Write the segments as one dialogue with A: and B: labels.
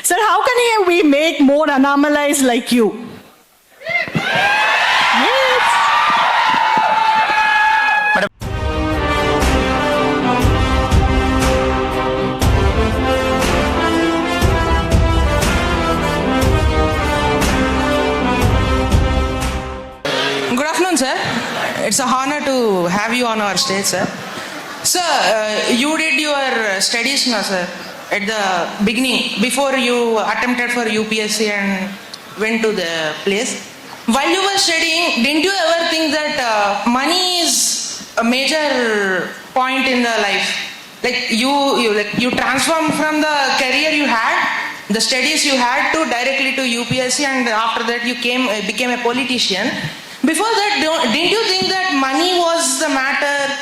A: Sir, how can we make more Annamalais like you? Yes.
B: Good afternoon, sir. It's an honor to have you on our stage, sir. Sir, you did your studies now, sir, at the beginning, before you attempted for UPSC and went to the place. While you were studying, didn't you ever think that money is a major point in the life? Like you transformed from the career you had, the studies you had, to directly to UPSC, and after that you became a politician. Before that, didn't you think that money was the matter?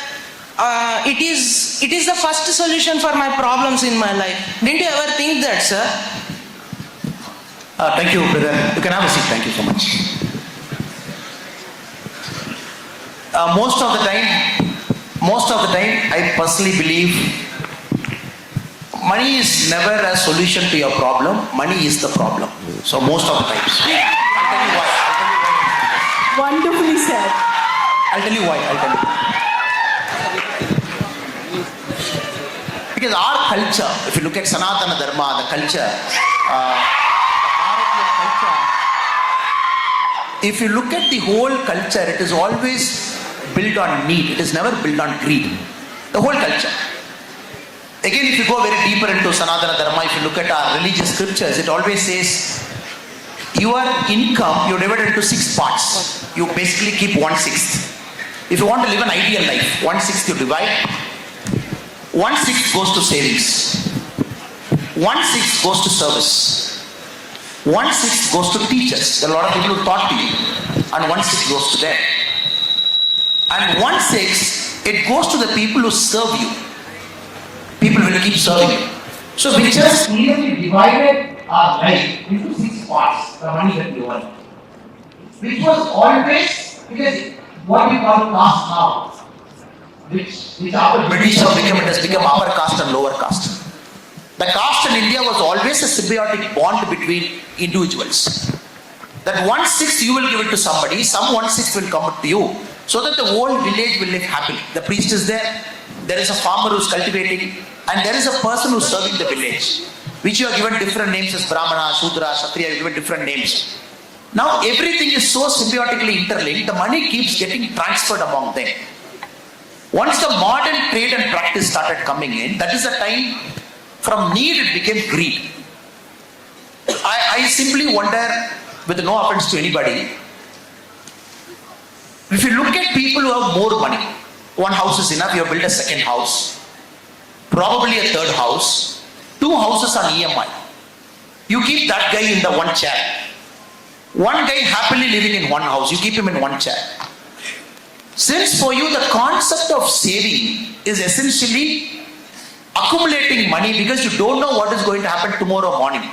B: It is the first solution for my problems in my life. Didn't you ever think that, sir?
C: Thank you, brother. You can have a seat. Thank you so much. Most of the time, I personally believe money is never a solution to your problem. Money is the problem. So most of the times. I'll tell you why.
A: Wonderfully said.
C: I'll tell you why. Because our culture, if you look at Sanatana Dharma, the culture, if you look at the whole culture, it is always built on need. It is never built on greed. The whole culture. Again, if you go very deeper into Sanatana Dharma, if you look at our religious scriptures, it always says, your income, you divide it into 6 parts. You basically keep 1/6. If you want to live an ideal life, 1/6 you divide. 1/6 goes to savings. 1/6 goes to service. 1/6 goes to teachers. There are a lot of people who taught you. And 1/6 goes to them. And 1/6, it goes to the people who serve you. People will keep serving you. So we just clearly divided our life into 6 parts, the money that we earn. Which was always, because what we call caste now, which after British have become, it has become upper caste and lower caste. The caste in India was always a symbiotic bond between individuals. That 1/6 you will give it to somebody, some 1/6 will come to you, so that the whole village will live happily. The priest is there is a farmer who is cultivating, and there is a person who is serving the village, which you are given different names as Brahmana, Shudra, Kshatriya, you are given different names. Now everything is so symbiotically interlinked, the money keeps getting transferred among them. Once the modern trade and practice started coming in, that is the time from need it became greed. I simply wonder, with no offense to anybody, if you look at people who have more money, one house is enough, you have built a second house, probably a third house, 2 houses on EMI. You keep that guy in the one chair. One guy happily living in one house, you keep him in one chair. Since for you the concept of saving is essentially accumulating money, because you don't know what is going to happen tomorrow morning.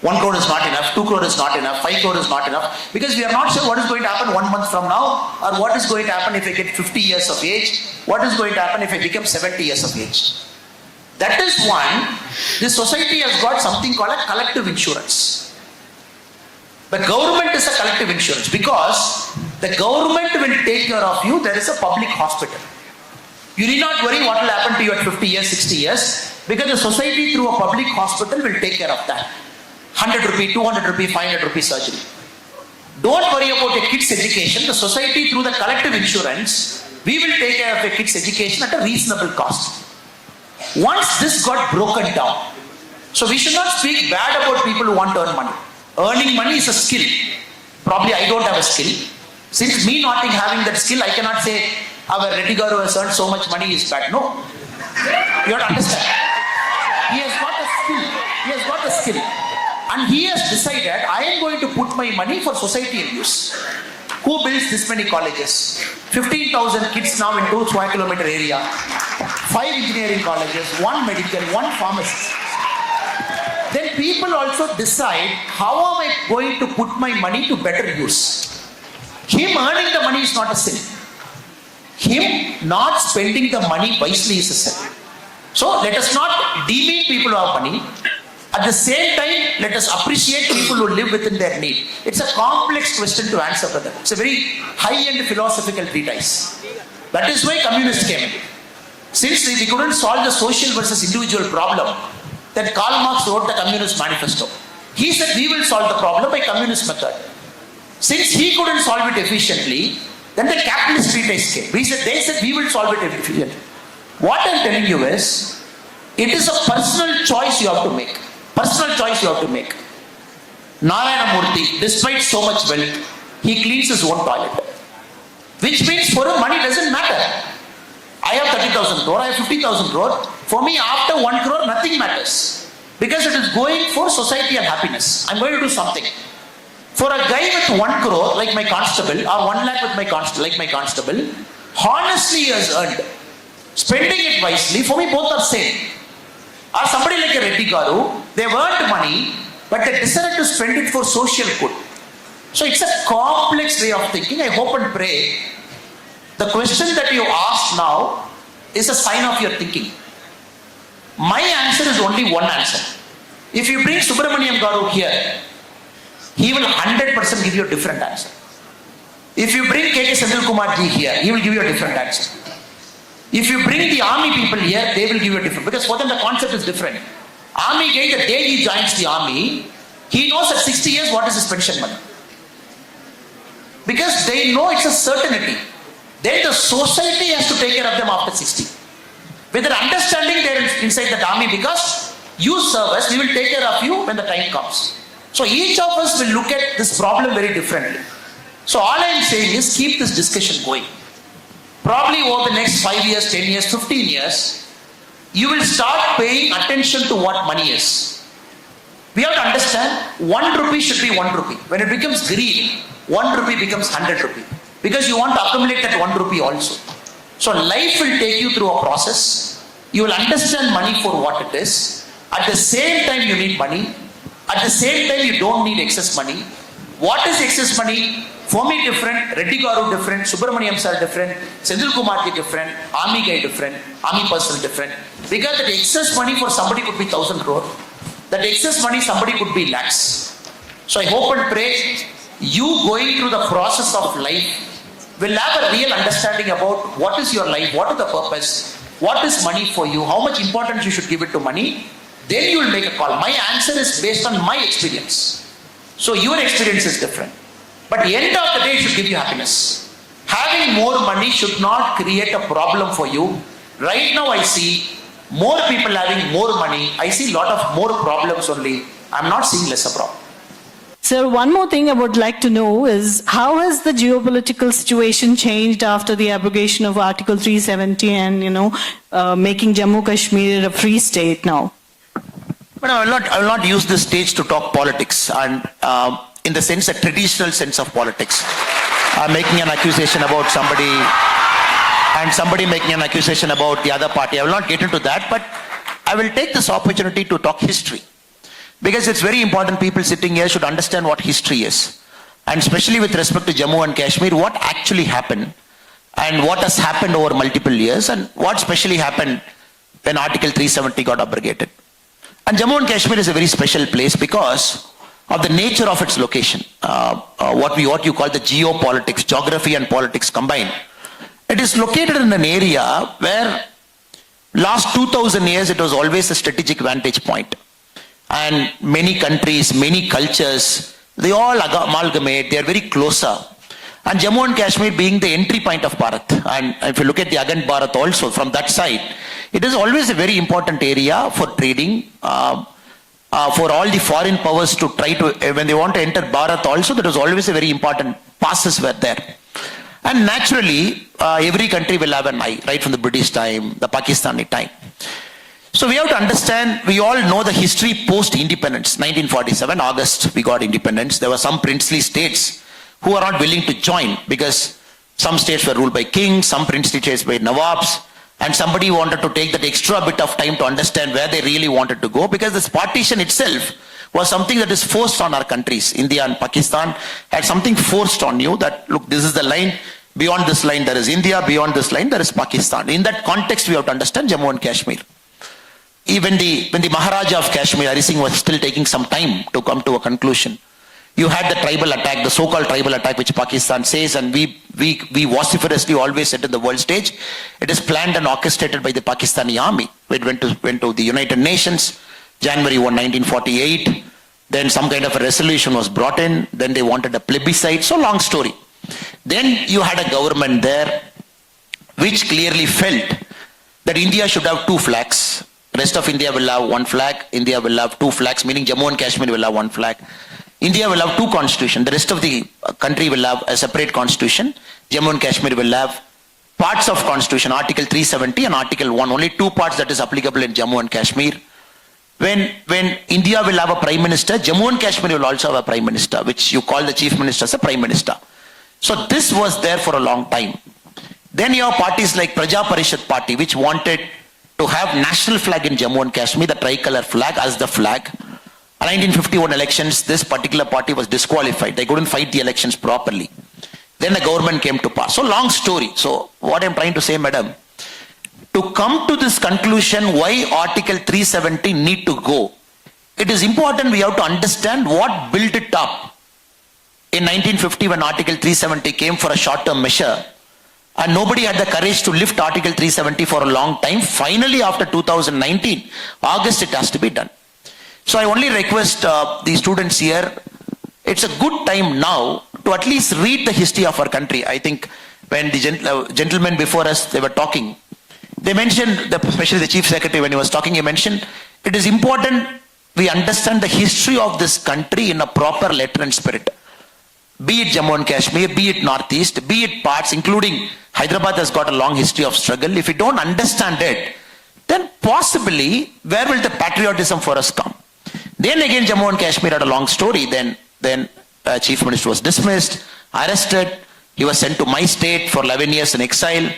C: 1 crore is not enough, 2 crore is not enough, 5 crore is not enough, because we are not sure what is going to happen 1 month from now, or what is going to happen if I get 50 years of age, what is going to happen if I become 70 years of age. That is one, this society has got something called a collective insurance. The government is a collective insurance, because the government will take care of you. There is a public hospital. You need not worry what will happen to you at 50 years, 60 years, because the society through a public hospital will take care of that. 100 rupee, 200 rupee, 500 rupee surgery. Don't worry about a kid's education. The society through the collective insurance, we will take care of a kid's education at a reasonable cost. Once this got broken down, so we should not speak bad about people who want to earn money. Earning money is a skill. Probably I don't have a skill. Since me not having that skill, I cannot say our Reddigar who has earned so much money is bad. No. You have to understand. He has got a skill. He has got a skill. And he has decided, I am going to put my money for societal use. Who builds this many colleges? 15,000 kids now in 2 square kilometer area. 5 engineering colleges, 1 medical, 1 pharmacy. Then people also decide, how am I going to put my money to better use? Him earning the money is not a sin. Him not spending the money wisely is a sin. So let us not demean people who have money. At the same time, let us appreciate people who live within their need. It's a complex question to answer, brother. It's a very high-end philosophical treatise. That is why communists came in. Since we couldn't solve the social versus individual problem, then Karl Marx wrote the Communist Manifesto. He said we will solve the problem by communist method. Since he couldn't solve it efficiently, then the capitalist treatise came. They said we will solve it efficiently. What I'm telling you is, it is a personal choice you have to make. Personal choice you have to make. Narayana Murthy, despite so much wealth, he cleans his own toilet. Which means for him money doesn't matter. I have 30,000 crore, I have 50,000 crore. For me, after 1 crore, nothing matters. Because it is going for society and happiness. I'm going to do something. For a guy with 1 crore, like my constable, or 1 lakh with my constable, like my constable, honestly he has earned. Spending it wisely, for me both are same. Or somebody like a Reddy Garu, they've earned money, but they decided to spend it for social good. So it's a complex way of thinking. I hope and pray the question that you asked now is a sign of your thinking. My answer is only one answer. If you bring Subramaniam Garu here, he will 100% give you a different answer. If you bring K.K. Senthil Kumar ji here, he will give you a different answer. If you bring the army people here, they will give you a different, because for them the concept is different. Army guy, the day he joins the army, he knows at 60 years what is his pension money. Because they know it's a certainty. Then the society has to take care of them after 60. With their understanding they're inside that army, because you serve us, we will take care of you when the time comes. So each of us will look at this problem very differently. So all I am saying is keep this discussion going. Probably over the next 5 years, 10 years, 15 years, you will start paying attention to what money is. We have to understand 1 rupee should be 1 rupee. When it becomes greed, 1 rupee becomes 100 rupee. Because you want to accumulate that 1 rupee also. So life will take you through a process. You will understand money for what it is. At the same time you need money. At the same time you don't need excess money. What is excess money? For me different, Reddy Garu different, Subramaniam sir different, Senthil Kumar ji different, army guy different, army person different. Because that excess money for somebody could be 1,000 crore. That excess money somebody could be lakhs. So I hope and pray you going through the process of life will have a real understanding about what is your life, what is the purpose, what is money for you, how much importance you should give it to money. Then you will make a call. My answer is based on my experience. So your experience is different. But the end of the day, it should give you happiness. Having more money should not create a problem for you. Right now I see more people having more money. I see a lot of more problems only. I'm not seeing less a problem.
A: Sir, one more thing I would like to know is how has the geopolitical situation changed after the abrogation of Article 370 and, making Jammu Kashmir a free state now?
C: But I will not use this stage to talk politics and in the sense, a traditional sense of politics. Making an accusation about somebody and somebody making an accusation about the other party. I will not get into that, but I will take this opportunity to talk history. Because it's very important people sitting here should understand what history is. And especially with respect to Jammu and Kashmir, what actually happened and what has happened over multiple years and what specially happened when Article 370 got abrogated. And Jammu and Kashmir is a very special place because of the nature of its location. What you call the geopolitics, geography and politics combined. It is located in an area where last 2000 years it was always a strategic vantage point. And many countries, many cultures, they all amalgamate, they are very closer. And Jammu and Kashmir being the entry point of Bharat. And if you look at the Agand Bharat also, from that side, it is always a very important area for trading, for all the foreign powers to try to, when they want to enter Bharat also, that was always a very important passes were there. And naturally, every country will have an eye, right from the British time, the Pakistani time. So we have to understand, we all know the history post-independence. 1947, August, we got independence. There were some princely states who are not willing to join because some states were ruled by kings, some princely states by nawabs, and somebody wanted to take that extra bit of time to understand where they really wanted to go, because this partition itself was something that is forced on our countries. India and Pakistan had something forced on you that, look, this is the line, beyond this line there is India, beyond this line there is Pakistan. In that context we have to understand Jammu and Kashmir. even when the Maharaja of Kashmir, Hari Singh, was still taking some time to come to a conclusion. You had the tribal attack, the so-called tribal attack, which Pakistan says, and we vociferously always said in the world stage, it is planned and orchestrated by the Pakistani army. It went to the United Nations, January 1, 1948. Then some kind of a resolution was brought in. Then they wanted a plebiscite. So long story. Then you had a government there which clearly felt that India should have two flags. Rest of India will have one flag. India will have two flags, meaning Jammu and Kashmir will have one flag. India will have two constitutions. The rest of the country will have a separate constitution. Jammu and Kashmir will have parts of constitution, Article 370 and Article 1. Only two parts that is applicable in Jammu and Kashmir. When India will have a prime minister, Jammu and Kashmir will also have a prime minister, which you call the chief minister as a prime minister. So this was there for a long time. Then you have parties like Praja Parishad Party, which wanted to have national flag in Jammu and Kashmir, the tricolor flag as the flag. In 1951 elections, this particular party was disqualified. They couldn't fight the elections properly. Then the government came to power. So long story. So what I'm trying to say, madam, to come to this conclusion why Article 370 need to go, it is important we have to understand what built it up. In 1950 when Article 370 came for a short-term measure, and nobody had the courage to lift Article 370 for a long time. Finally, after 2019, August, it has to be done. So I only request the students here, it's a good time now to at least read the history of our country. I think when the gentlemen before us, they were talking, they mentioned, especially the Chief Secretary when he was talking, he mentioned, it is important we understand the history of this country in a proper letter and spirit. Be it Jammu and Kashmir, be it Northeast, be it parts, including Hyderabad has got a long history of struggle. If we don't understand it, then possibly, where will the patriotism for us come? Then again, Jammu and Kashmir had a long story. Then Chief Minister was dismissed, arrested. He was sent to my state for 11 years in exile.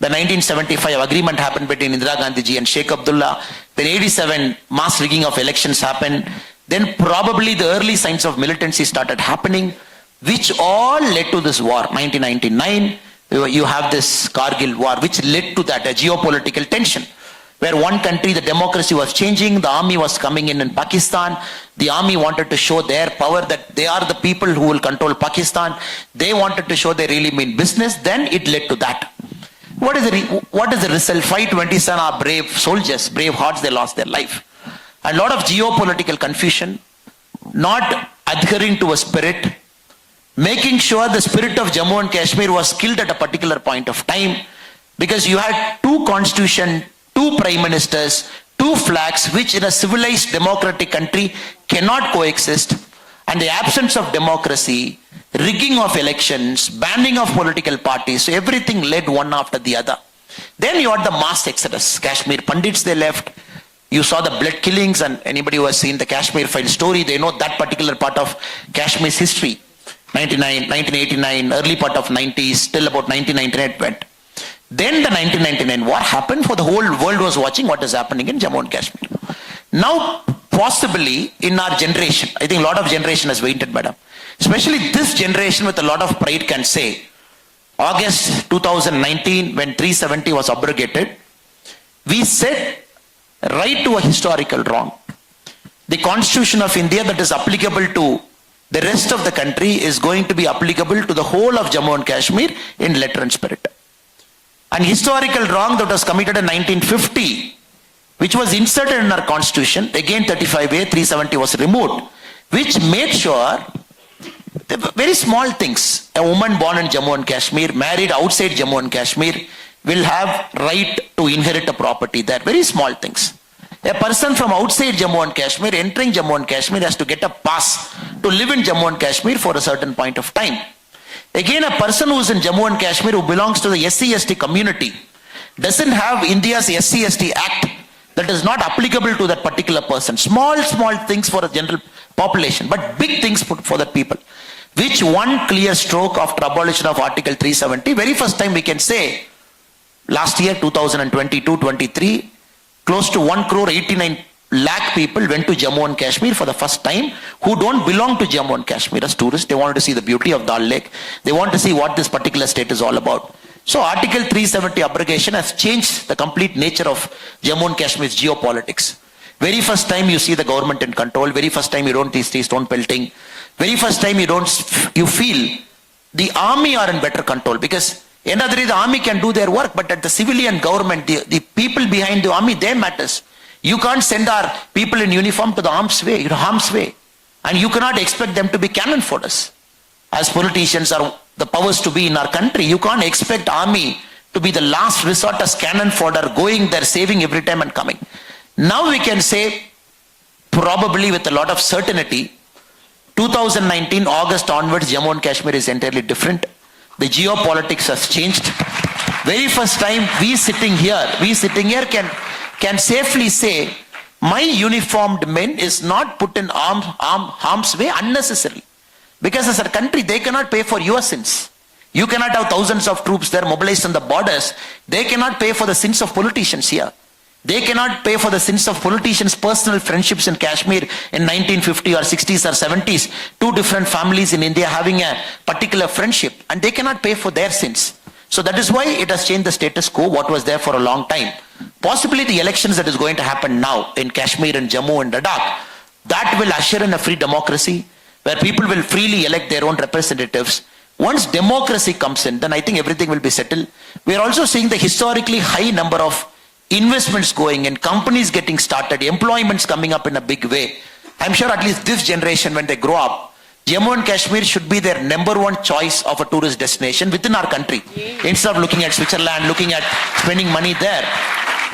C: The 1975 agreement happened between Indira Gandhi ji and Sheikh Abdullah. Then 87 mass rigging of elections happened. Then probably the early signs of militancy started happening, which all led to this war. 1999, you have this kargilwar, which led to that, a geopolitical tension, where one country, the democracy was changing, the army was coming in Pakistan, the army wanted to show their power, that they are the people who will control Pakistan, they wanted to show they really mean business, then it led to that. What is the result? 527 are brave soldiers, brave hearts, they lost their life. A lot of geopolitical confusion, not adhering to a spirit, making sure the spirit of Jammu and Kashmir was killed at a particular point of time, because you had two constitutions, two prime ministers, two flags, which in a civilized democratic country cannot coexist, and the absence of democracy, rigging of elections, banning of political parties, so everything led one after the other. Then you had the mass exodus. Kashmir Pandits, they left. You saw the blood killings, and anybody who has seen the Kashmir file story, they know that particular part of Kashmir's history. 1989, early part of 90s, till about 1999 it went. Then the 1999 war happened, for the whole world was watching what is happening in Jammu and Kashmir. Now, possibly in our generation, I think a lot of generation has waited, madam. Especially this generation with a lot of pride can say, August 2019, when 370 was abrogated, we said right to a historical wrong. The Constitution of India that is applicable to the rest of the country is going to be applicable to the whole of Jammu and Kashmir in letter and spirit. An historical wrong that was committed in 1950, which was inserted in our constitution, again 35A, 370 was removed, which made sure very small things. A woman born in Jammu and Kashmir, married outside Jammu and Kashmir, will have right to inherit a property there. Very small things. A person from outside Jammu and Kashmir entering Jammu and Kashmir has to get a pass to live in Jammu and Kashmir for a certain point of time. Again, a person who is in Jammu and Kashmir who belongs to the SC/ST community doesn't have India's SC/ST Act that is not applicable to that particular person. Small things for a general population, but big things for that people. Which one clear stroke after abolition of Article 370, very first time we can say, last year 2022-23, close to 1,89 lakh people went to Jammu and Kashmir for the first time, who don't belong to Jammu and Kashmir as tourists. They wanted to see the beauty of Dal Lake. They want to see what this particular state is all about. So Article 370 abrogation has changed the complete nature of Jammu and Kashmir's geopolitics. Very first time you see the government in control. Very first time you don't see stone pelting. Very first time you feel the army are in better control, because end of the day the army can do their work, but at the civilian government, the people behind the army, they matters. You can't send our people in uniform to the harm's way, and you cannot expect them to be cannon fodder. As politicians are the powers to be in our country, you can't expect army to be the last resort as cannon fodder, going there, saving every time and coming. Now we can say, probably with a lot of certainty, 2019 August onwards, Jammu and Kashmir is entirely different. The geopolitics has changed. Very first time we sitting here can safely say, my uniformed men is not put in harm's way unnecessarily. Because as a country, they cannot pay for your sins. You cannot have thousands of troops there mobilized on the borders. They cannot pay for the sins of politicians here. They cannot pay for the sins of politicians' personal friendships in Kashmir in 1950 or 60s or 70s. Two different families in India having a particular friendship, and they cannot pay for their sins. So that is why it has changed the status quo, what was there for a long time. Possibly the elections that is going to happen now in Kashmir and Jammu and Ladakh, that will usher in a free democracy, where people will freely elect their own representatives. Once democracy comes in, then I think everything will be settled. We are also seeing the historically high number of investments going in, companies getting started, employments coming up in a big way. I'm sure at least this generation, when they grow up, Jammu and Kashmir should be their number one choice of a tourist destination within our country. Instead of looking at Switzerland, looking at spending money there.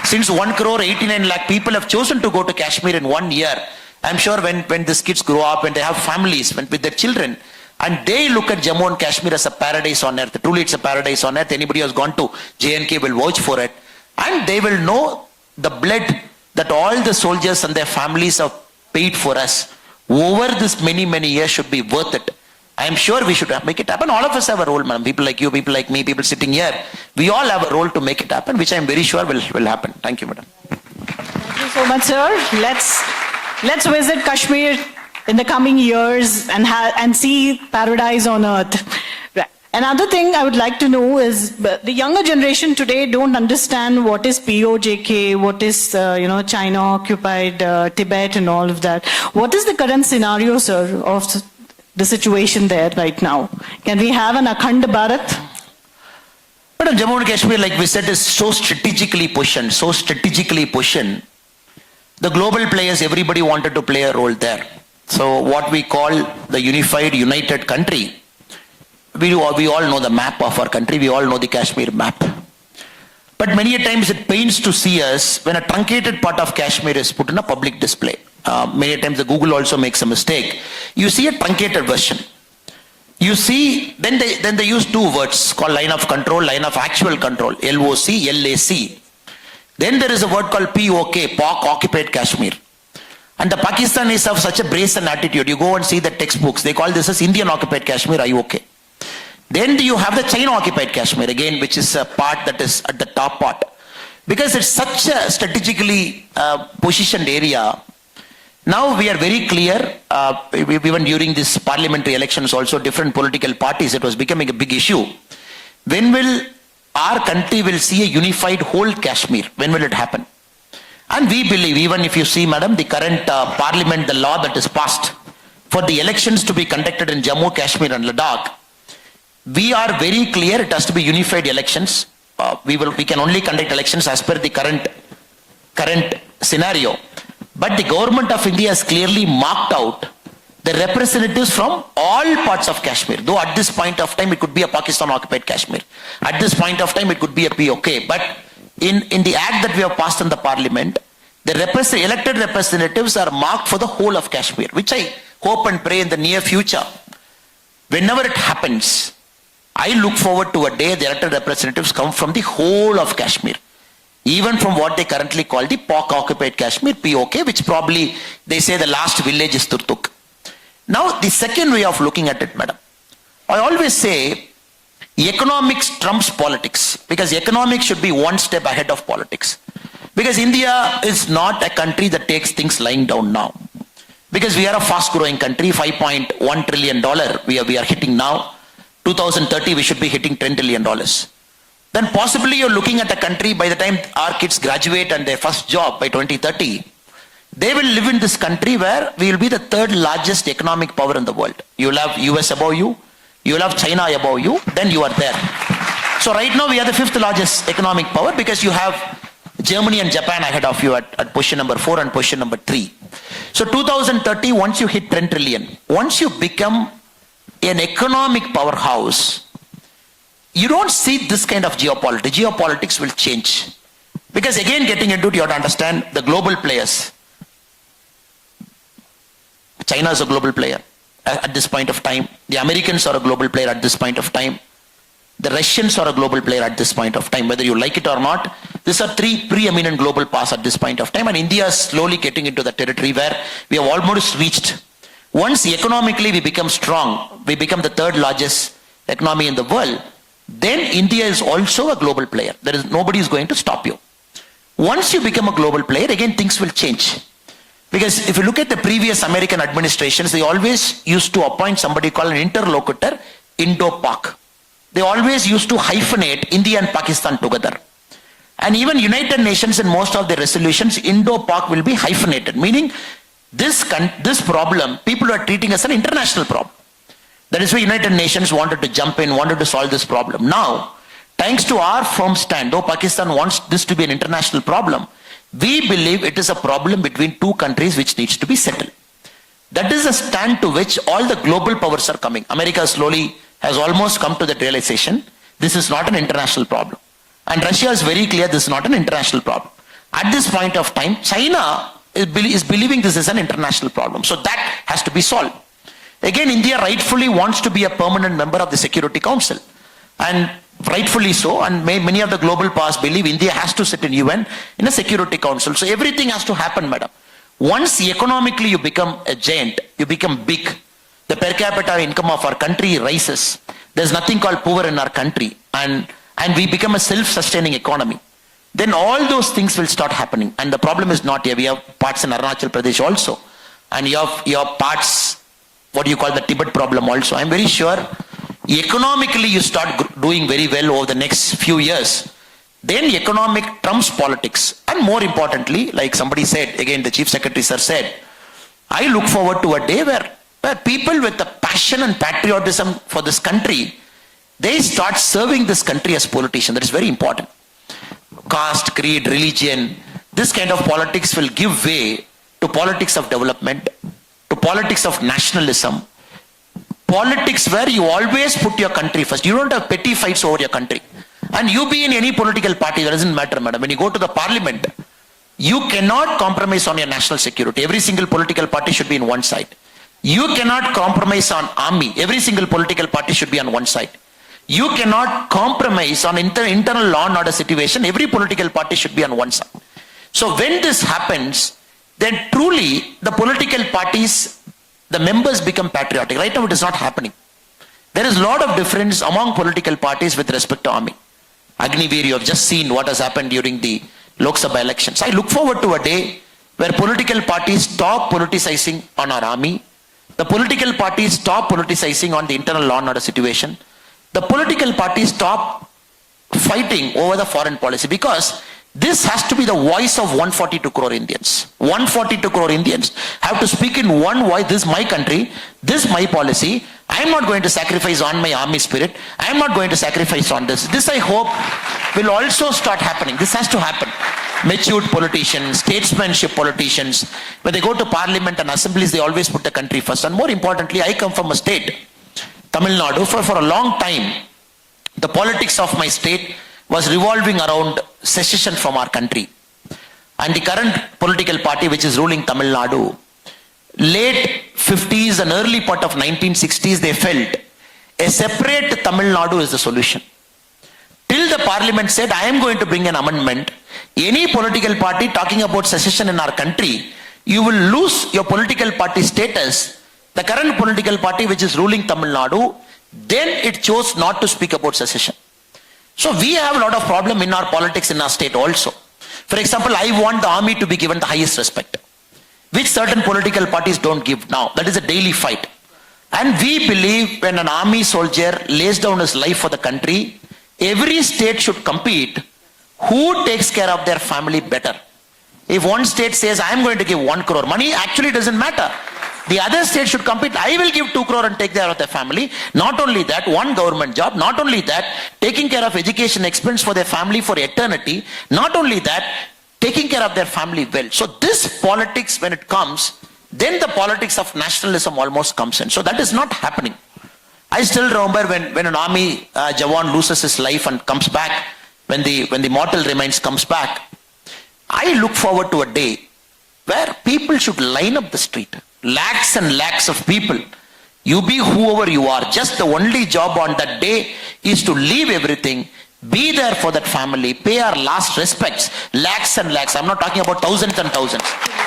C: Since 1,89 lakh people have chosen to go to Kashmir in 1 year, I'm sure when these kids grow up, when they have families, with their children, and they look at Jammu and Kashmir as a paradise on earth, truly it's a paradise on earth. Anybody who has gone to J&K will vouch for it. And they will know the blood that all the soldiers and their families have paid for us over this many years should be worth it. I am sure we should make it happen. All of us have a role, madam. People like you, people like me, people sitting here. We all have a role to make it happen, which I am very sure will happen. Thank you, madam.
A: Thank you so much, sir. Let's visit Kashmir in the coming years and see paradise on earth. Right. Another thing I would like to know is the younger generation today don't understand what is POJK, what is China occupied Tibet and all of that. What is the current scenario, sir, of the situation there right now? Can we have an Akhand Bharat?
C: But Jammu and Kashmir, like we said, is so strategically positioned. The global players, everybody wanted to play a role there. So what we call the united country, we all know the map of our country, we all know the Kashmir map. But many a times it pains to see us when a truncated part of Kashmir is put in a public display. Many times the Google also makes a mistake. You see a truncated version. You see, then they use two words called line of control, line of actual control, LOC, LAC. Then there is a word called POK, Pak Occupied Kashmir. And the Pakistanis have such a brazen attitude. You go and see the textbooks. They call this as Indian Occupied Kashmir, IOK. Then you have the China Occupied Kashmir again, which is a part that is at the top part. Because it's such a strategically positioned area. Now we are very clear, even during this parliamentary elections also, different political parties, it was becoming a big issue. When will our country will see a unified whole Kashmir? When will it happen? And we believe, even if you see, madam, the current parliament, the law that is passed for the elections to be conducted in Jammu, Kashmir and Ladakh, we are very clear it has to be unified elections. We can only conduct elections as per the current scenario. But the government of India has clearly marked out the representatives from all parts of Kashmir. Though at this point of time it could be a Pakistan occupied Kashmir. At this point of time it could be a POK. But in the act that we have passed in the parliament, the elected representatives are marked for the whole of Kashmir, which I hope and pray in the near future. Whenever it happens, I look forward to a day the elected representatives come from the whole of Kashmir. Even from what they currently call the Pak occupied Kashmir, POK, which probably they say the last village is Turtuk. Now the second way of looking at it, madam, I always say economics trumps politics, because economics should be one step ahead of politics. Because India is not a country that takes things lying down now. Because we are a fast growing country, $5.1 trillion we are hitting now. 2030 we should be hitting $10 trillion. then possibly you're looking at a country by the time our kids graduate and their first job by 2030, they will live in this country where we will be the third largest economic power in the world. You will have US above you, you will have China above you, then you are there. So right now we are the fifth largest economic power because you have Germany and Japan ahead of you at position number 4 and position number 3. So 2030, once you hit 10 trillion, once you become an economic powerhouse, you don't see this kind of geopolitics. Geopolitics will change. Because again, getting into it, you have to understand the global players. China is a global player at this point of time. The Americans are a global player at this point of time. The Russians are a global player at this point of time. Whether you like it or not, these are three preeminent global powers at this point of time. And India is slowly getting into the territory where we have almost reached. Once economically we become strong, we become the third largest economy in the world, then India is also a global player. Nobody is going to stop you. Once you become a global player, again things will change. Because if you look at the previous American administrations, they always used to appoint somebody called an interlocutor, Indo-Pak. They always used to hyphenate India and Pakistan together. And even United Nations in most of the resolutions, Indo-Pak will be hyphenated, meaning this problem, people are treating as an international problem. That is why United Nations wanted to jump in, wanted to solve this problem. Now, thanks to our firm stand, though Pakistan wants this to be an international problem, we believe it is a problem between two countries which needs to be settled. That is a stand to which all the global powers are coming. America slowly has almost come to that realization, this is not an international problem. And Russia is very clear this is not an international problem. At this point of time, China is believing this is an international problem. So that has to be solved. Again, India rightfully wants to be a permanent member of the Security Council. And rightfully so, and many of the global powers believe India has to sit in UN in a Security Council. So everything has to happen, madam. Once economically you become a giant, you become big, the per capita income of our country rises. There's nothing called poor in our country, and we become a self-sustaining economy. Then all those things will start happening. And the problem is not here. We have parts in Arunachal Pradesh also. And you have parts, what you call the Tibet problem also. I'm very sure economically you start doing very well over the next few years. Then economic trumps politics. And more importantly, like somebody said, again the Chief Secretary sir said, I look forward to a day where people with the passion and patriotism for this country, they start serving this country as politicians. That is very important. Caste, creed, religion, this kind of politics will give way to politics of development, to politics of nationalism, politics where you always put your country first. You don't have petty fights over your country. And you be in any political party, that doesn't matter, madam. When you go to the parliament, you cannot compromise on your national security. Every single political party should be in one side. You cannot compromise on army. Every single political party should be on one side. You cannot compromise on internal law and order situation. Every political party should be on one side. So when this happens, then truly the political parties, the members become patriotic. Right now it is not happening. There is a lot of difference among political parties with respect to army. Agniveer, you have just seen what has happened during the Lok Sabha elections. I look forward to a day where political parties stop politicizing on our army. The political parties stop politicizing on the internal law and order situation. The political parties stop fighting over the foreign policy, because this has to be the voice of 142 crore Indians. 142 crore Indians have to speak in one voice. This is my country. This is my policy. I am not going to sacrifice on my army spirit. I am not going to sacrifice on this. This, I hope, will also start happening. This has to happen. Matured politicians, statesmanship politicians, when they go to parliament and assemblies, they always put the country first. And more importantly, I come from a state, Tamil Nadu. For a long time, the politics of my state was revolving around secession from our country. And the current political party which is ruling Tamil Nadu, late 50s and early part of 1960s, they felt a separate Tamil Nadu is the solution. Till the parliament said, I am going to bring an amendment. Any political party talking about secession in our country, you will lose your political party status. The current political party which is ruling Tamil Nadu, then it chose not to speak about secession. So we have a lot of problem in our politics in our state also. For example, I want the army to be given the highest respect, which certain political parties don't give now. That is a daily fight. And we believe when an army soldier lays down his life for the country, every state should compete who takes care of their family better. If one state says, I am going to give 1 crore, money actually doesn't matter. The other state should compete, I will give 2 crore and take care of their family. Not only that, one government job. Not only that, taking care of education expense for their family for eternity. Not only that, taking care of their family well. So this politics, when it comes, then the politics of nationalism almost comes in. So that is not happening. I still remember when an army Jawan loses his life and comes back, when the mortal remains comes back, I look forward to a day where people should line up the street. Lakhs and lakhs of people. You be whoever you are. Just the only job on that day is to leave everything, be there for that family, pay our last respects. Lakhs and lakhs. I'm not talking about thousands and thousands.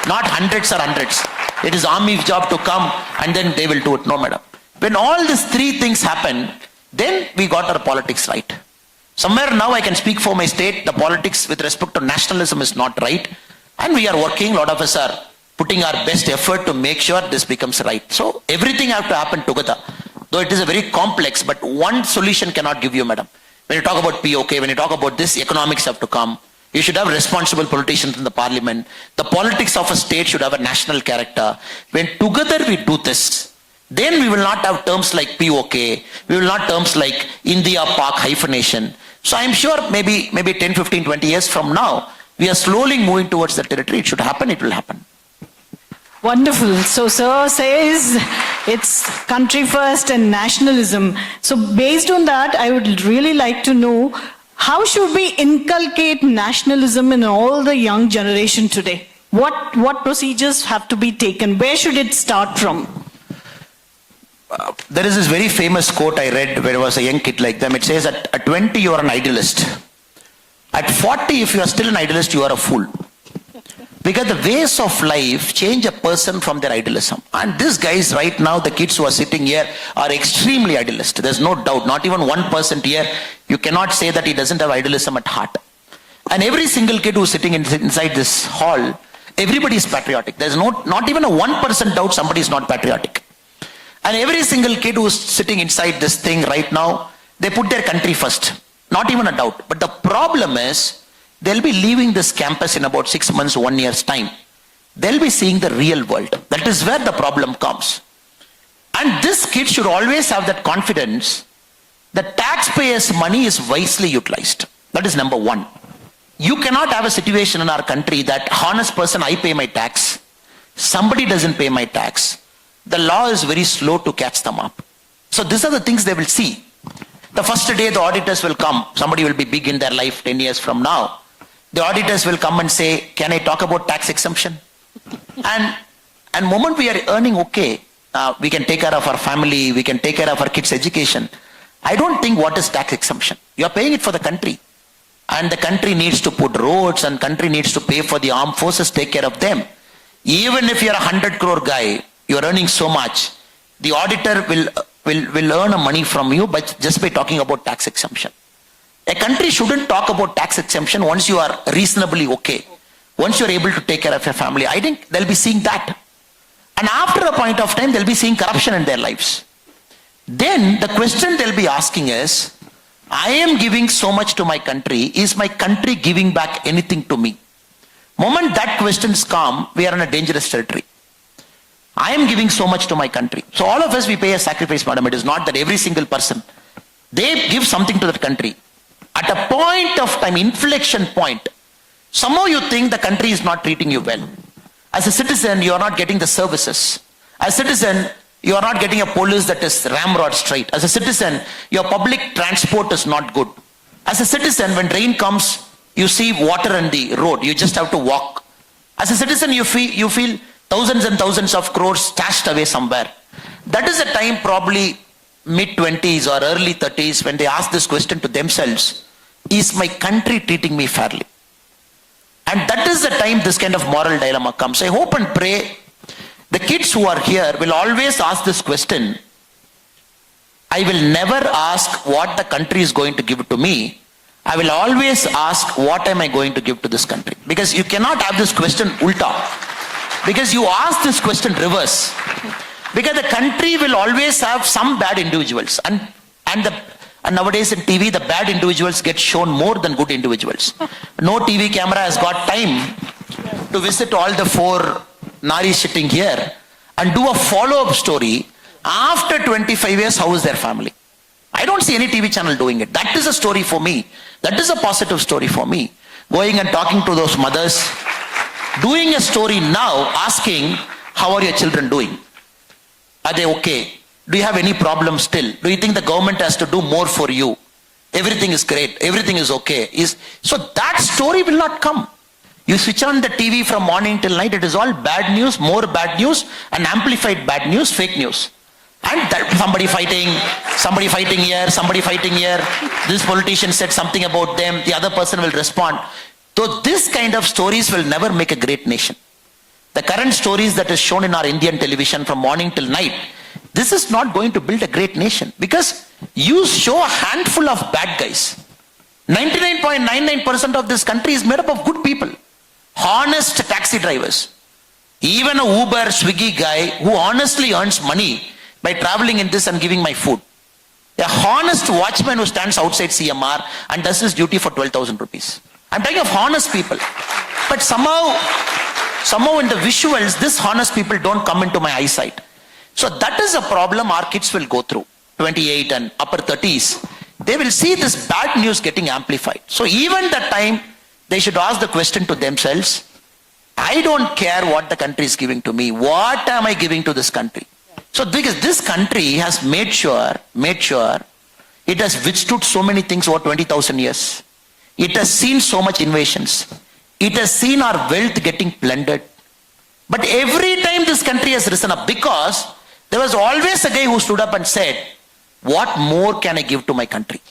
C: Not hundreds or hundreds. It is army's job to come and then they will do it. No, madam. When all these three things happen, then we got our politics right. Somewhere now I can speak for my state, the politics with respect to nationalism is not right. And we are working, a lot of us are putting our best effort to make sure this becomes right. So everything have to happen together. Though it is a very complex, but one solution cannot give you, madam. When you talk about POK, when you talk about this, economics have to come. You should have responsible politicians in the parliament. The politics of a state should have a national character. When together we do this, then we will not have terms like POK. We will not have terms like India, Pak, hyphenation. So I'm sure maybe 10, 15, 20 years from now, we are slowly moving towards the territory. It should happen, it will happen.
A: Wonderful. So sir says it's country first and nationalism. So based on that, I would really like to know, how should we inculcate nationalism in all the young generation today? What procedures have to be taken? Where should it start from?
C: There is this very famous quote I read where I was a young kid like them. It says at 20 you are an idealist. At 40 if you are still an idealist you are a fool. Because the ways of life change a person from their idealism. And these guys right now, the kids who are sitting here are extremely idealist. There's no doubt. Not even 1% here. You cannot say that he doesn't have idealism at heart. And every single kid who's sitting inside this hall, everybody is patriotic. There's not even a 1% doubt somebody is not patriotic. And every single kid who's sitting inside this thing right now, they put their country first. Not even a doubt. But the problem is, they'll be leaving this campus in about 6 months, 1 year's time. They'll be seeing the real world. That is where the problem comes. And this kid should always have that confidence that taxpayers' money is wisely utilized. That is number one. You cannot have a situation in our country that honest person, I pay my tax. Somebody doesn't pay my tax. The law is very slow to catch them up. So these are the things they will see. The first day the auditors will come. Somebody will be big in their life 10 years from now. The auditors will come and say, can I talk about tax exemption? And moment we are earning okay, we can take care of our family, we can take care of our kids' education. I don't think what is tax exemption. You are paying it for the country. And the country needs to put roads and country needs to pay for the armed forces, take care of them. Even if you are a 100 crore guy, you are earning so much, the auditor will earn a money from you but just by talking about tax exemption. A country shouldn't talk about tax exemption once you are reasonably okay. Once you are able to take care of your family. I think they'll be seeing that. And after a point of time, they'll be seeing corruption in their lives. Then the question they'll be asking is, I am giving so much to my country. Is my country giving back anything to me? Moment that questions come, we are in a dangerous territory. I am giving so much to my country. So all of us, we pay a sacrifice, madam. It is not that every single person, they give something to that country. At a point of time, inflection point, somehow you think the country is not treating you well. As a citizen, you are not getting the services. As a citizen, you are not getting a police that is ramrod straight. As a citizen, your public transport is not good. As a citizen, when rain comes, you see water in the road. You just have to walk. As a citizen, you feel thousands and thousands of crores stashed away somewhere. That is the time, probably mid-20s or early 30s, when they ask this question to themselves, is my country treating me fairly? And that is the time this kind of moral dilemma comes. I hope and pray the kids who are here will always ask this question. I will never ask what the country is going to give to me. I will always ask what am I going to give to this country. Because you cannot have this question ulta. Because you ask this question reverse. Because the country will always have some bad individuals. And And nowadays in TV, the bad individuals get shown more than good individuals. No TV camera has got time to visit all the 4 Naris sitting here and do a follow-up story. After 25 years, how is their family? I don't see any TV channel doing it. That is a story for me. That is a positive story for me. Going and talking to those mothers, doing a story now, asking, how are your children doing? Are they okay? Do you have any problem still? Do you think the government has to do more for you? Everything is great. Everything is okay. So that story will not come. You switch on the TV from morning till night, it is all bad news, more bad news, and amplified bad news, fake news. And that somebody fighting here, somebody fighting here. This politician said something about them, the other person will respond. So this kind of stories will never make a great nation. The current stories that is shown in our Indian television from morning till night, this is not going to build a great nation, because you show a handful of bad guys. 99.99% of this country is made up of good people, honest taxi drivers. Even a Uber, Swiggy guy who honestly earns money by traveling in this and giving my food. A honest watchman who stands outside CMR and does his duty for 12,000 rupees. I'm talking of honest people. But somehow in the visuals, these honest people don't come into my eyesight. So that is a problem our kids will go through. 28 and upper 30s. They will see this bad news getting amplified. So even that time, they should ask the question to themselves, I don't care what the country is giving to me. What am I giving to this country? So because this country has made sure it has withstood so many things over 20,000 years. It has seen so much invasions. It has seen our wealth getting plundered. But every time this country has risen up, because there was always a guy who stood up and said, what more can I give to my country?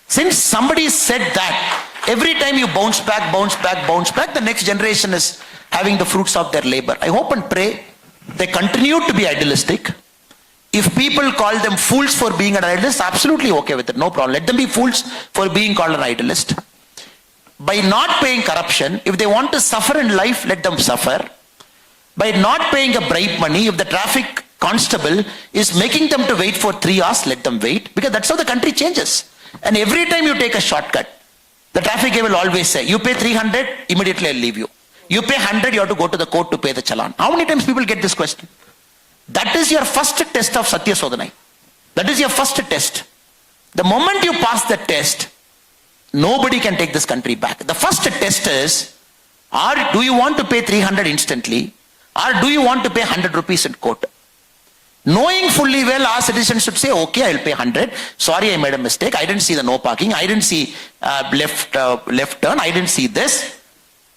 C: Since somebody said that, every time you bounce back, the next generation is having the fruits of their labor. I hope and pray they continue to be idealistic. If people call them fools for being an idealist, absolutely okay with it, no problem. Let them be fools for being called an idealist. By not paying corruption, if they want to suffer in life, let them suffer. By not paying a bribe money, if the traffic constable is making them to wait for 3 hours, let them wait, because that's how the country changes. And every time you take a shortcut, the traffic guy will always say, you pay 300, immediately I'll leave you. You pay 100, you have to go to the court to pay the challan. How many times people get this question? That is your first test of Satya Sodhanai. That is your first test. The moment you pass the test, nobody can take this country back. The first test is, do you want to pay 300 instantly, or do you want to pay 100 rupees in court? Knowing fully well, our citizens should say, okay, I'll pay 100. Sorry, I made a mistake. I didn't see the no parking. I didn't see left turn. I didn't see this.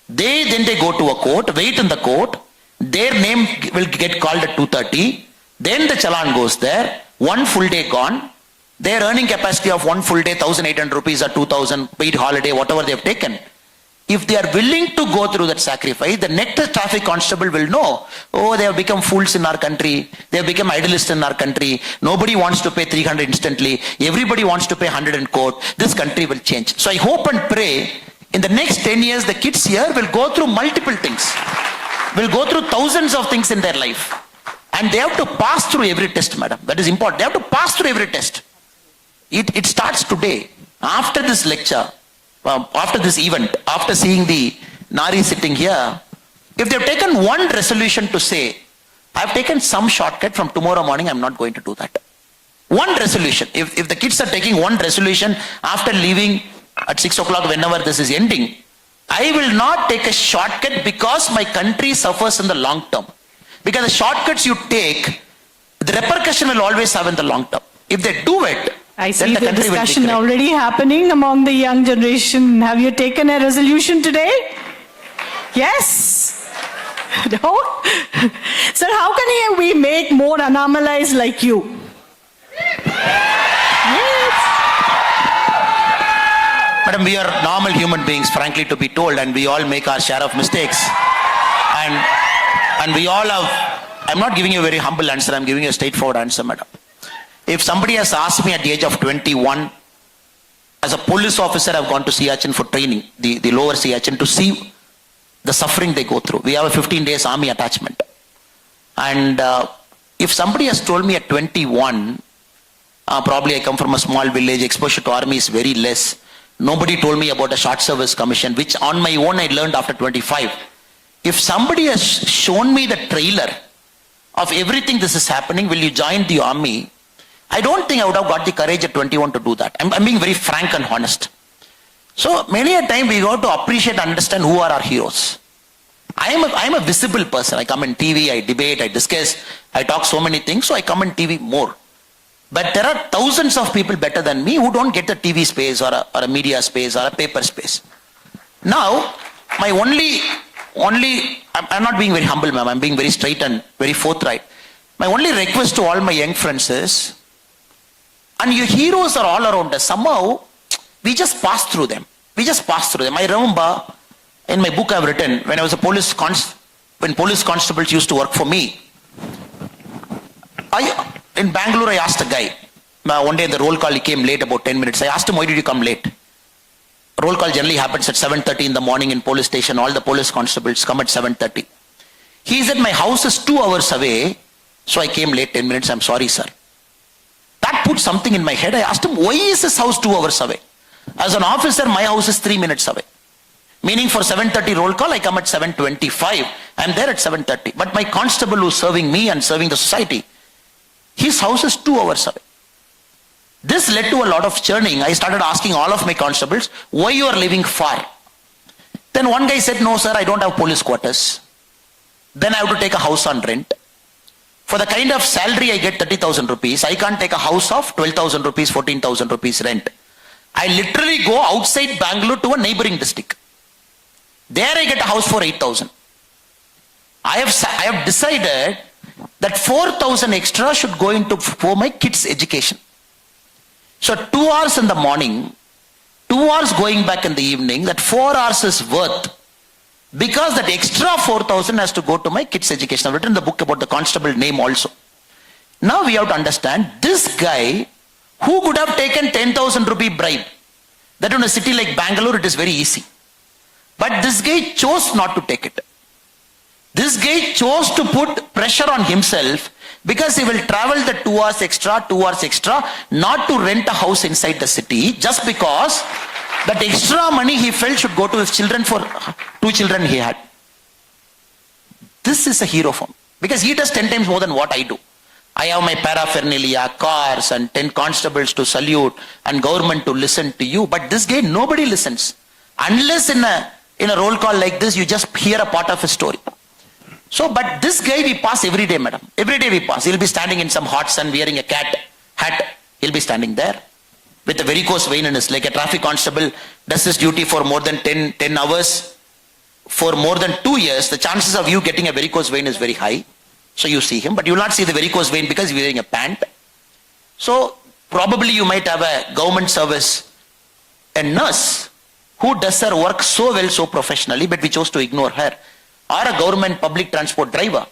C: Then they go to a court, wait in the court. Their name will get called at 2:30. Then the challan goes there. 1 full day gone. Their earning capacity of 1 full day, 1,800 rupees or 2,000, paid holiday, whatever they have taken. If they are willing to go through that sacrifice, the next traffic constable will know, oh, they have become fools in our country. They have become idealists in our country. Nobody wants to pay 300 instantly. Everybody wants to pay 100 in court. This country will change. So I hope and pray, in the next 10 years, the kids here will go through multiple things. Will go through thousands of things in their life. And they have to pass through every test, madam. That is important. They have to pass through every test. It starts today. After this lecture, after this event, after seeing the Nari sitting here, if they've taken one resolution to say, I've taken some shortcut from tomorrow morning, I'm not going to do that. One resolution. If the kids are taking one resolution after leaving at 6 o'clock, whenever this is ending, I will not take a shortcut because my country suffers in the long term. Because the shortcuts you take, the repercussion will always have in the long term. If they do it,
A: I see the discussion already happening among the young generation. Have you taken a resolution today? Yes? No? Sir, how can we make more Annamalais like you? Yes.
C: Madam, we are normal human beings, frankly to be told, and we all make our share of mistakes. And we all have, I'm not giving you a very humble answer, I'm giving you a straightforward answer, madam. If somebody has asked me at the age of 21, as a police officer, I've gone to Siachen for training, the lower Siachen, to see the suffering they go through. We have a 15 days army attachment. And if somebody has told me at 21, Probably I come from a small village. Exposure to army is very less. Nobody told me about a short service commission, which on my own I learned after 25. If somebody has shown me the trailer of everything this is happening, will you join the army? I don't think I would have got the courage at 21 to do that. I'm being very frank and honest. So many a time we got to appreciate and understand who are our heroes. I am a visible person. I come in TV, I debate, I discuss, I talk so many things, so I come in TV more. But there are thousands of people better than me who don't get the TV space or a media space or a paper space. Now, my I'm not being very humble, ma'am. I'm being very straight and very forthright. My only request to all my young friends is, and your heroes are all around us. Somehow, we just pass through them. I remember, in my book I've written, when I was when police constables used to work for me, in Bangalore I asked a guy, one day in the roll call he came late about 10 minutes. I asked him, why did you come late? Roll call generally happens at 7:30 in the morning in police station. All the police constables come at 7:30. He said, my house is 2 hours away, so I came late 10 minutes. I'm sorry, sir. That put something in my head. I asked him, why is his house 2 hours away? As an officer, my house is 3 minutes away. Meaning for 7:30 roll call, I come at 7:25. I'm there at 7:30. But my constable who's serving me and serving the society, his house is 2 hours away. This led to a lot of churning. I started asking all of my constables, why you are living far? Then one guy said, no sir, I don't have police quarters. Then I have to take a house on rent. For the kind of salary I get, 30,000 rupees, I can't take a house of 12,000 rupees, 14,000 rupees rent. I literally go outside Bangalore to a neighboring district. There I get a house for 8,000. I have decided that 4,000 extra should go for my kids' education. So 2 hours in the morning, 2 hours going back in the evening, that 4 hours is worth, because that extra 4,000 has to go to my kids' education. I've written the book about the constable name also. Now we have to understand, this guy who could have taken 10,000 rupee bribe, that in a city like Bangalore it is very easy. But this guy chose not to take it. This guy chose to put pressure on himself because he will travel the 2 hours extra, not to rent a house inside the city, just because that extra money he felt should go to his children for 2 children he had. This is a hero for me, because he does 10 times more than what I do. I have my paraphernalia, cars and 10 constables to salute and government to listen to you. But this guy, nobody listens. Unless in a roll call like this, you just hear a part of his story. So, but this guy we pass every day, madam. Every day we pass. He'll be standing in some hot sun wearing a cat hat. He'll be standing there with a varicose vein in his leg. A traffic constable does his duty for more than 10 hours. For more than 2 years, the chances of you getting a varicose vein is very high. So you see him, but you will not see the varicose vein because he's wearing a pant. So probably you might have a government service, a nurse who does her work so well, so professionally, but we chose to ignore her. Or a government public transport driver.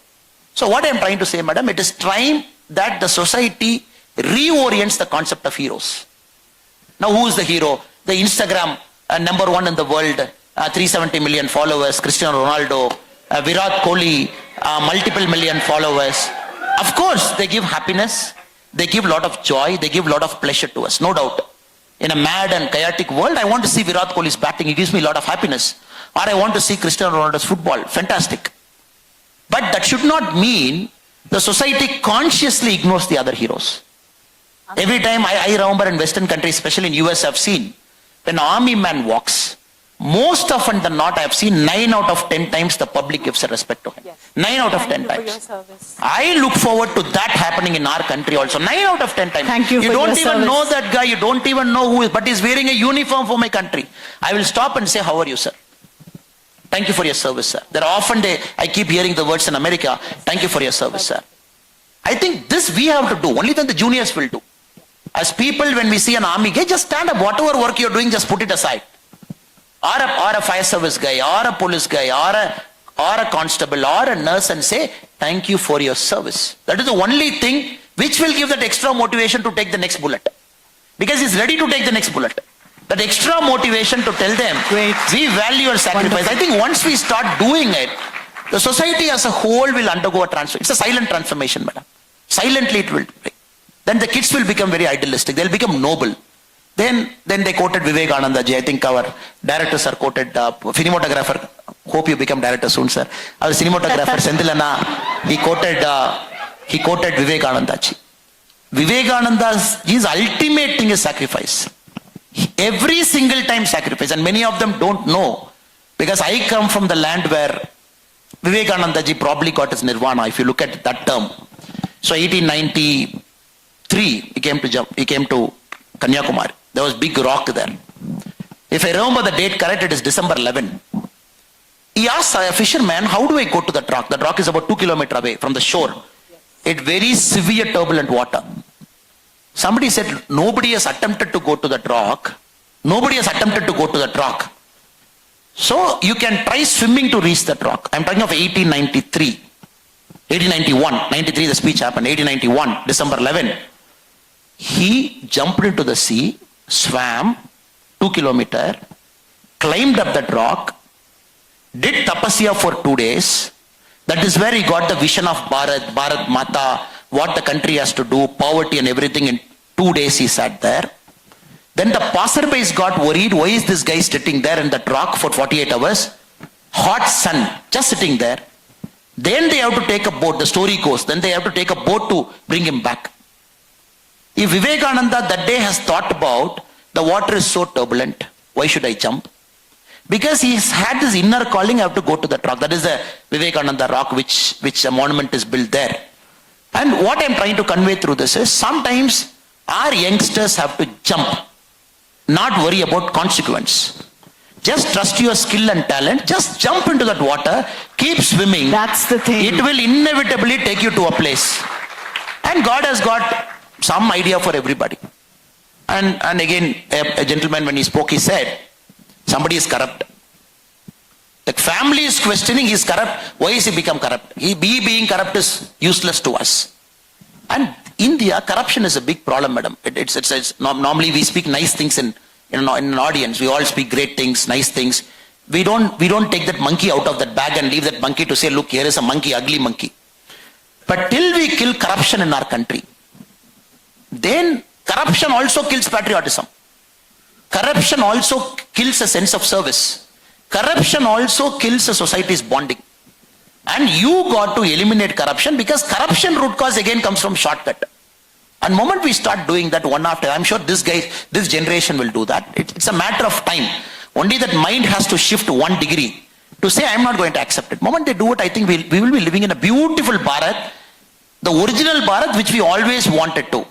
C: So what I am trying to say, madam, it is time that the society reorients the concept of heroes. Now who is the hero? The Instagram number 1 in the world, 370 million followers, Cristiano Ronaldo, Virat Kohli, multiple million followers. Of course, they give happiness, they give a lot of joy, they give a lot of pleasure to us, no doubt. In a mad and chaotic world, I want to see Virat Kohli's batting, it gives me a lot of happiness. Or I want to see Cristiano Ronaldo's football, fantastic. But that should not mean the society consciously ignores the other heroes. Every time I remember in Western countries, especially in US, I've seen, when an army man walks, most often than not, I have seen 9 out of 10 times the public gives a respect to him. Yes. 9 out of 10 times. I look forward to that happening in our country also. 9 out of 10 times.
A: Thank you.
C: You don't even know that guy, you don't even know who is, but he's wearing a uniform for my country. I will stop and say, how are you, sir? Thank you for your service, sir. There are often I keep hearing the words in America, thank you for your service, sir. I think this we have to do, only then the juniors will do. As people, when we see an army guy, just stand up, whatever work you're doing, just put it aside. Or a fire service guy, or a police guy, or a constable, or a nurse, and say, thank you for your service. That is the only thing which will give that extra motivation to take the next bullet. Because he's ready to take the next bullet. That extra motivation to tell them,
A: Great.
C: We value your sacrifice. Wonderful. I think once we start doing it, the society as a whole will undergo a transformation. It's a silent transformation, madam. Silently it will. then the kids will become very idealistic. They'll become noble. Then they quoted Vivekananda ji. I think our director sir quoted, cinematographer, hope you become director soon, sir. Our cinematographer, Sendilana, he quoted Vivekananda ji. Vivekananda's his ultimate thing is sacrifice. Every single time sacrifice, and many of them don't know, because I come from the land where Vivekananda ji probably got his nirvana, if you look at that term. So 1893, he came to Kanyakumari. There was big rock there. If I remember the date correct, it is December 11. He asked a fisherman, how do I go to that rock? That rock is about 2 kilometers away from the shore. It very severe turbulent water. Somebody said, nobody has attempted to go to that rock. Nobody has attempted to go to that rock. So you can try swimming to reach that rock. I'm talking of 1893. 1891, 93 the speech happened, 1891, December 11. He jumped into the sea, swam 2 kilometers, climbed up that rock, did tapasya for 2 days. That is where he got the vision of Bharat Mata, what the country has to do, poverty and everything. In 2 days he sat there. Then the passerbys got worried, why is this guy sitting there in that rock for 48 hours? Hot sun, just sitting there. Then they have to take a boat, the story goes, then they have to take a boat to bring him back. If Vivekananda that day has thought about, the water is so turbulent, why should I jump? Because he has had this inner calling, I have to go to that rock. That is the Vivekananda rock which a monument is built there. And what I am trying to convey through this is, sometimes our youngsters have to jump, not worry about consequence. Just trust your skill and talent, just jump into that water, keep swimming.
A: That's the thing.
C: It will inevitably take you to a place. And God has got some idea for everybody. And again, a gentleman when he spoke, he said, somebody is corrupt. The family is questioning, he is corrupt. Why is he become corrupt? He being corrupt is useless to us. And India, corruption is a big problem, madam. It's normally we speak nice things in an audience. We all speak great things, nice things. We don't take that monkey out of that bag and leave that monkey to say, look, here is a monkey, ugly monkey. But till we kill corruption in our country, then corruption also kills patriotism. Corruption also kills a sense of service. Corruption also kills a society's bonding. And you got to eliminate corruption, because corruption root cause again comes from shortcut. And the moment we start doing that one after, I'm sure this generation will do that. It's a matter of time. Only that mind has to shift 1 degree to say, I'm not going to accept it. The moment they do it, I think we will be living in a beautiful Bharat, the original Bharat which we always wanted to.